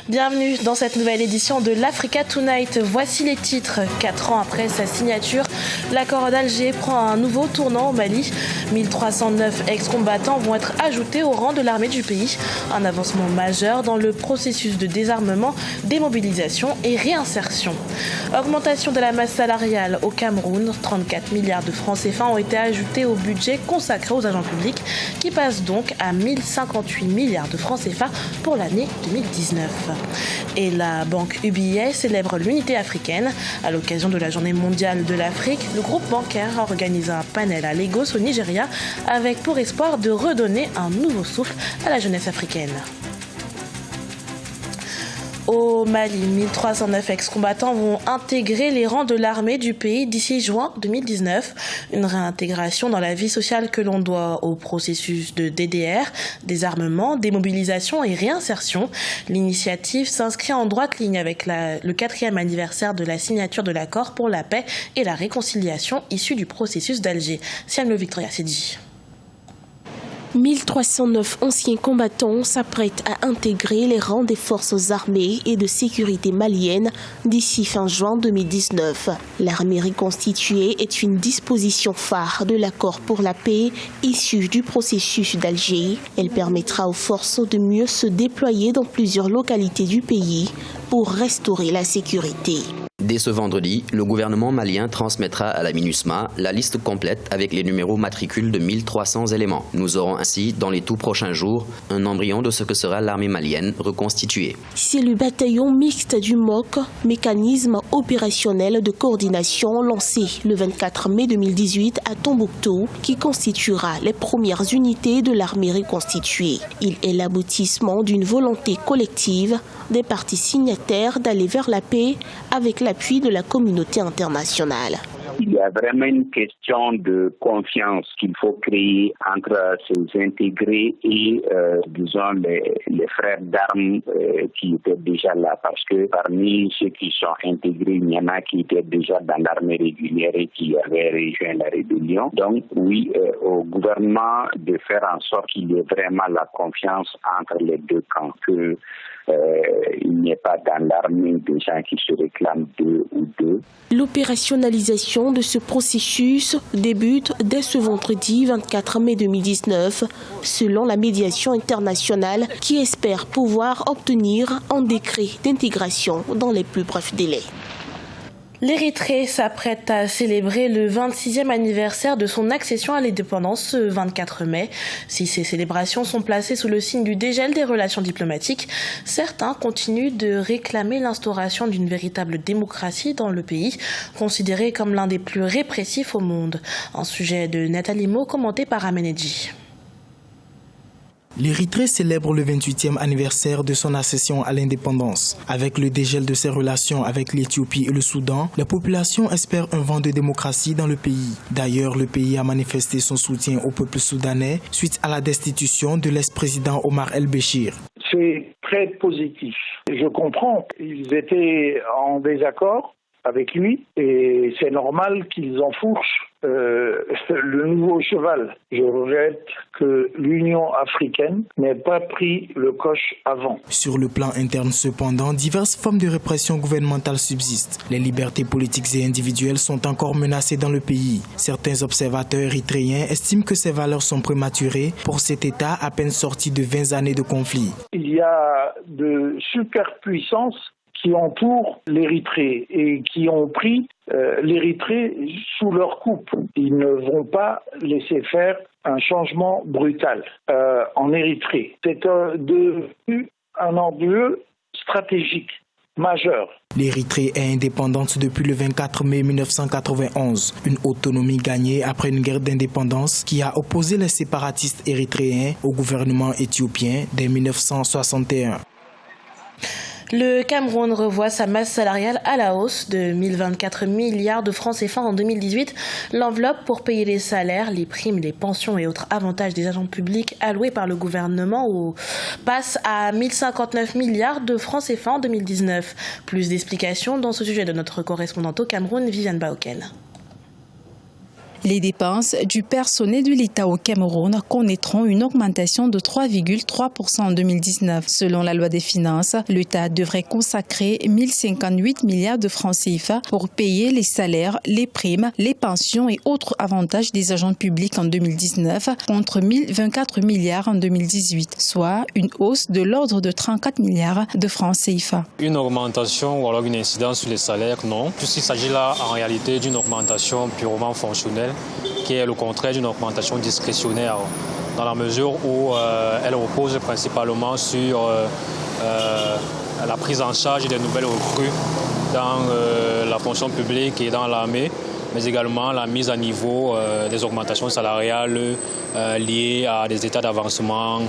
Bienvenue dans cette nouvelle édition de l'Africa Tonight. Voici les titres. 4 ans après sa signature, l'accord d'Alger prend un nouveau tournant au Mali. 1309 ex-combattants vont être ajoutés au rang de l'armée du pays. Un avancement majeur dans le processus de désarmement, démobilisation et réinsertion. Augmentation de la masse salariale au Cameroun. 34 milliards de francs CFA ont été ajoutés au budget consacré aux agents publics qui passe donc à 1058 milliards de francs CFA pour l'année 2019. Et la banque UBA célèbre l'unité africaine. À l'occasion de la journée mondiale de l'Afrique, le groupe bancaire organise un panel à Lagos au Nigeria avec pour espoir de redonner un nouveau souffle à la jeunesse africaine. Au Mali, 1309 ex-combattants vont intégrer les rangs de l'armée du pays d'ici juin 2019. Une réintégration dans la vie sociale que l'on doit au processus de DDR, désarmement, démobilisation et réinsertion. L'initiative s'inscrit en droite ligne avec le 4e anniversaire de la signature de l'accord pour la paix et la réconciliation issu du processus d'Alger. Siam Victoria Sedji. 1309 anciens combattants s'apprêtent à intégrer les rangs des forces armées et de sécurité maliennes d'ici fin juin 2019. L'armée reconstituée est une disposition phare de l'accord pour la paix issu du processus d'Alger. Elle permettra aux forces de mieux se déployer dans plusieurs localités du pays pour restaurer la sécurité. Dès ce vendredi, le gouvernement malien transmettra à la MINUSMA la liste complète avec les numéros matricules de 1300 éléments. Nous aurons ainsi, dans les tout prochains jours, un embryon de ce que sera l'armée malienne reconstituée. C'est le bataillon mixte du MOC, mécanisme opérationnel de coordination lancé le 24 mai 2018 à Tombouctou, qui constituera les premières unités de l'armée reconstituée. Il est l'aboutissement d'une volonté collective des parties signataires d'aller vers la paix avec l'appui de la communauté internationale. Il y a vraiment une question de confiance qu'il faut créer entre ces intégrés et, disons, les frères d'armes qui étaient déjà là. Parce que parmi ceux qui sont intégrés, il y en a qui étaient déjà dans l'armée régulière et qui avaient rejoint la rébellion. Donc, oui, au gouvernement de faire en sorte qu'il y ait vraiment la confiance entre les deux camps. Que il n'y ait pas dans l'armée des gens qui se réclament d'eux ou d'eux. L'opérationnalisation de ce processus débute dès ce vendredi 24 mai 2019, selon la médiation internationale qui espère pouvoir obtenir un décret d'intégration dans les plus brefs délais. L'Érythrée s'apprête à célébrer le 26e anniversaire de son accession à l'indépendance ce 24 mai. Si ces célébrations sont placées sous le signe du dégel des relations diplomatiques, certains continuent de réclamer l'instauration d'une véritable démocratie dans le pays, considéré comme l'un des plus répressifs au monde. Un sujet de Nathalie Mo commenté par Amenedji. L'Érythrée célèbre le 28e anniversaire de son accession à l'indépendance. Avec le dégel de ses relations avec l'Éthiopie et le Soudan, la population espère un vent de démocratie dans le pays. D'ailleurs, le pays a manifesté son soutien au peuple soudanais suite à la destitution de l'ex-président Omar El-Béchir. C'est très positif. Je comprends qu'ils étaient en désaccord avec lui et c'est normal qu'ils enfourchent le nouveau cheval. Je regrette que l'Union africaine n'ait pas pris le coche avant. Sur le plan interne cependant, diverses formes de répression gouvernementale subsistent. Les libertés politiques et individuelles sont encore menacées dans le pays. Certains observateurs érythréens estiment que ces valeurs sont prématurées pour cet État à peine sorti de 20 années de conflit. Il y a de superpuissances qui entourent l'Érythrée et qui ont pris l'Érythrée sous leur coupe. Ils ne vont pas laisser faire un changement brutal en Érythrée. C'est devenu un enjeu stratégique majeur. L'Érythrée est indépendante depuis le 24 mai 1991, une autonomie gagnée après une guerre d'indépendance qui a opposé les séparatistes érythréens au gouvernement éthiopien dès 1961. Le Cameroun revoit sa masse salariale à la hausse de 1024 milliards de francs CFA en 2018. L'enveloppe pour payer les salaires, les primes, les pensions et autres avantages des agents publics alloués par le gouvernement passe à 1059 milliards de francs CFA en 2019. Plus d'explications dans ce sujet de notre correspondante au Cameroun, Viviane Baoken. Les dépenses du personnel de l'État au Cameroun connaîtront une augmentation de 3,3% en 2019. Selon la loi des finances, l'État devrait consacrer 1058 milliards de francs CFA pour payer les salaires, les primes, les pensions et autres avantages des agents publics en 2019 contre 1024 milliards en 2018, soit une hausse de l'ordre de 34 milliards de francs CFA. Une augmentation ou alors une incidence sur les salaires, non. Puisqu'il s'agit là en réalité d'une augmentation purement fonctionnelle, qui est le contraire d'une augmentation discrétionnaire, dans la mesure où elle repose principalement sur la prise en charge des nouvelles recrues dans la fonction publique et dans l'armée, mais également la mise à niveau des augmentations salariales liées à des états d'avancement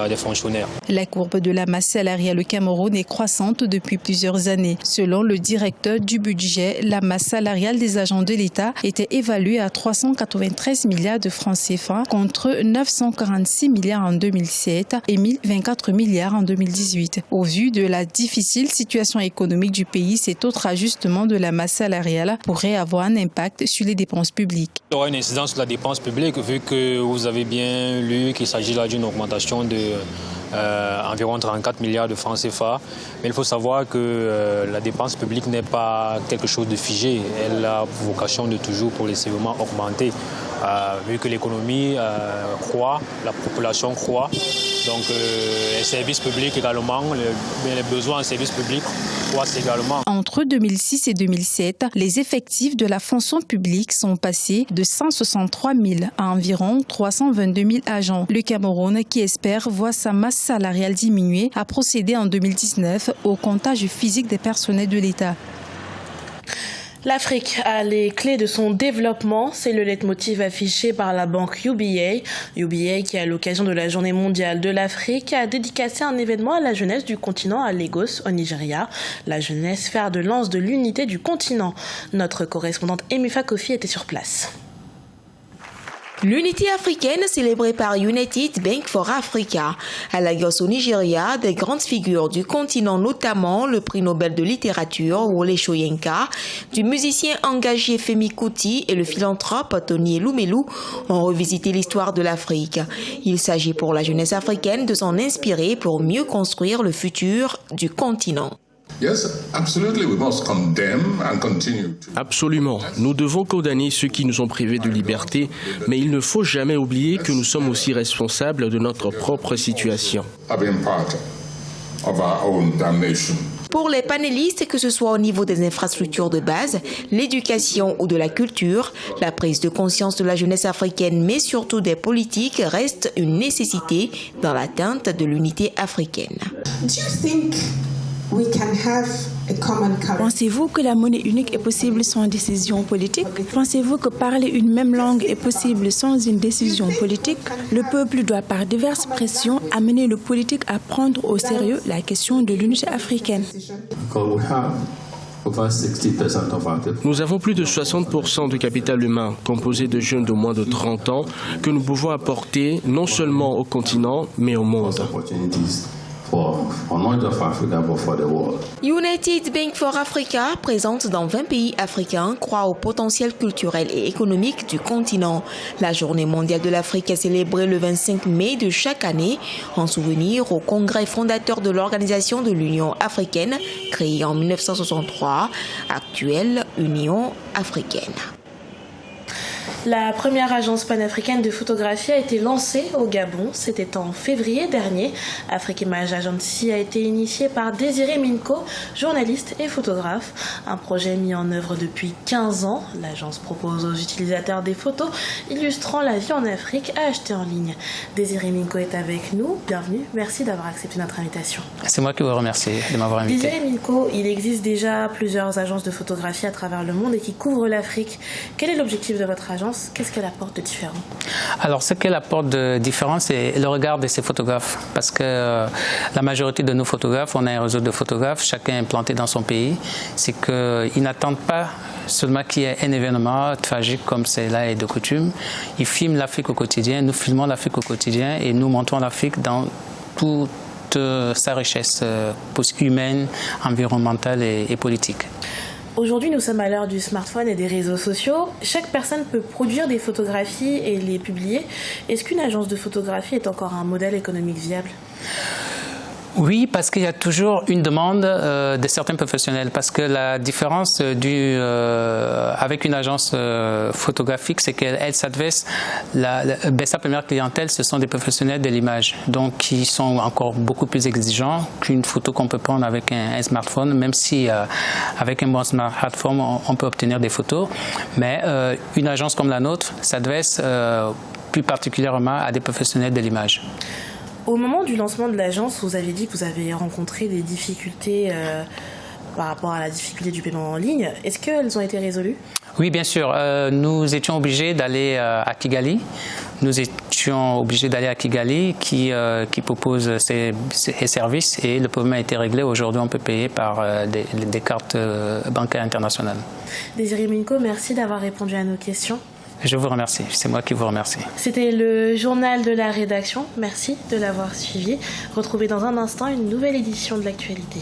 des fonctionnaires. La courbe de la masse salariale au Cameroun est croissante depuis plusieurs années. Selon le directeur du budget, la masse salariale des agents de l'État était évaluée à 393 milliards de francs CFA contre 946 milliards en 2007 et 1024 milliards en 2018. Au vu de la difficile situation économique du pays, cet autre ajustement de la masse salariale pourrait avoir un impact sur les dépenses publiques. Il y aura une incidence sur la dépense publique vu que vous avez bien lu qu'il s'agit là d'une augmentation de environ 34 milliards de francs CFA. Mais il faut savoir que la dépense publique n'est pas quelque chose de figé. Elle a vocation de toujours progressivement augmenter. Vu que l'économie croît, la population croît, donc les services publics également, les besoins en services publics croissent également. Entre 2006 et 2007, les effectifs de la fonction publique sont passés de 163 000 à environ 322 000 agents. Le Cameroun, qui espère voir sa masse salariale diminuer, a procédé en 2019 au comptage physique des personnels de l'État. L'Afrique a les clés de son développement, c'est le leitmotiv affiché par la banque UBA. UBA, qui à l'occasion de la Journée mondiale de l'Afrique, a dédicacé un événement à la jeunesse du continent à Lagos, au Nigeria. La jeunesse, fer de lance de l'unité du continent. Notre correspondante Emifa Kofi était sur place. L'unité africaine célébrée par United Bank for Africa. À Lagos au Nigeria, des grandes figures du continent, notamment le prix Nobel de littérature Wole Soyinka, du musicien engagé Femi Kuti et le philanthrope Tony Elumelu ont revisité l'histoire de l'Afrique. Il s'agit pour la jeunesse africaine de s'en inspirer pour mieux construire le futur du continent. Absolument. Nous devons condamner ceux qui nous ont privés de liberté, mais il ne faut jamais oublier que nous sommes aussi responsables de notre propre situation. Pour les panélistes, que ce soit au niveau des infrastructures de base, l'éducation ou de la culture, la prise de conscience de la jeunesse africaine, mais surtout des politiques, reste une nécessité dans l'atteinte de l'unité africaine. Pensez-vous que la monnaie unique est possible sans décision politique? Pensez-vous que parler une même langue est possible sans une décision politique? Le peuple doit par diverses pressions amener le politique à prendre au sérieux la question de l'unité africaine. Nous avons plus de 60% du capital humain composé de jeunes de moins de 30 ans que nous pouvons apporter non seulement au continent, mais au monde. United Bank for Africa, présente dans 20 pays africains, croit au potentiel culturel et économique du continent. La Journée mondiale de l'Afrique est célébrée le 25 mai de chaque année en souvenir au congrès fondateur de l'Organisation de l'Union africaine, créée en 1963, actuelle Union africaine. La première agence panafricaine de photographie a été lancée au Gabon. C'était en février dernier. Afrique Image Agency a été initiée par Désiré Minko, journaliste et photographe. Un projet mis en œuvre depuis 15 ans. L'agence propose aux utilisateurs des photos illustrant la vie en Afrique à acheter en ligne. Désiré Minko est avec nous. Bienvenue. Merci d'avoir accepté notre invitation. C'est moi qui vous remercie de m'avoir invité. Désiré Minko, il existe déjà plusieurs agences de photographie à travers le monde et qui couvrent l'Afrique. Quel est l'objectif de votre agence ? Qu'est-ce qu'elle apporte de différent? Alors, ce qu'elle apporte de différent, c'est le regard de ces photographes. Parce que la majorité de nos photographes, on a un réseau de photographes, chacun implanté dans son pays. C'est qu'ils n'attendent pas seulement qu'il y ait un événement tragique comme celle-là est de coutume. Ils filment l'Afrique au quotidien, nous filmons l'Afrique au quotidien et nous montrons l'Afrique dans toute sa richesse humaine, environnementale et politique. Aujourd'hui, nous sommes à l'heure du smartphone et des réseaux sociaux. Chaque personne peut produire des photographies et les publier. Est-ce qu'une agence de photographie est encore un modèle économique viable ? Oui, parce qu'il y a toujours une demande de certains professionnels. Parce que la différence avec une agence photographique, c'est qu'elle s'adresse, sa première clientèle, ce sont des professionnels de l'image. Donc, qui sont encore beaucoup plus exigeants qu'une photo qu'on peut prendre avec un smartphone, même si avec un bon smartphone, on peut obtenir des photos. Mais une agence comme la nôtre s'adresse plus particulièrement à des professionnels de l'image. Au moment du lancement de l'agence, vous avez dit que vous avez rencontré des difficultés par rapport à la difficulté du paiement en ligne. Est-ce qu'elles ont été résolues ? Oui, bien sûr. Nous étions obligés d'aller à Kigali. Nous étions obligés d'aller à Kigali qui propose ses services et le problème a été réglé. Aujourd'hui, on peut payer par des cartes bancaires internationales. Désiré Minko, merci d'avoir répondu à nos questions. Je vous remercie, c'est moi qui vous remercie. C'était le journal de la rédaction. Merci de l'avoir suivi. Retrouvez dans un instant une nouvelle édition de l'actualité.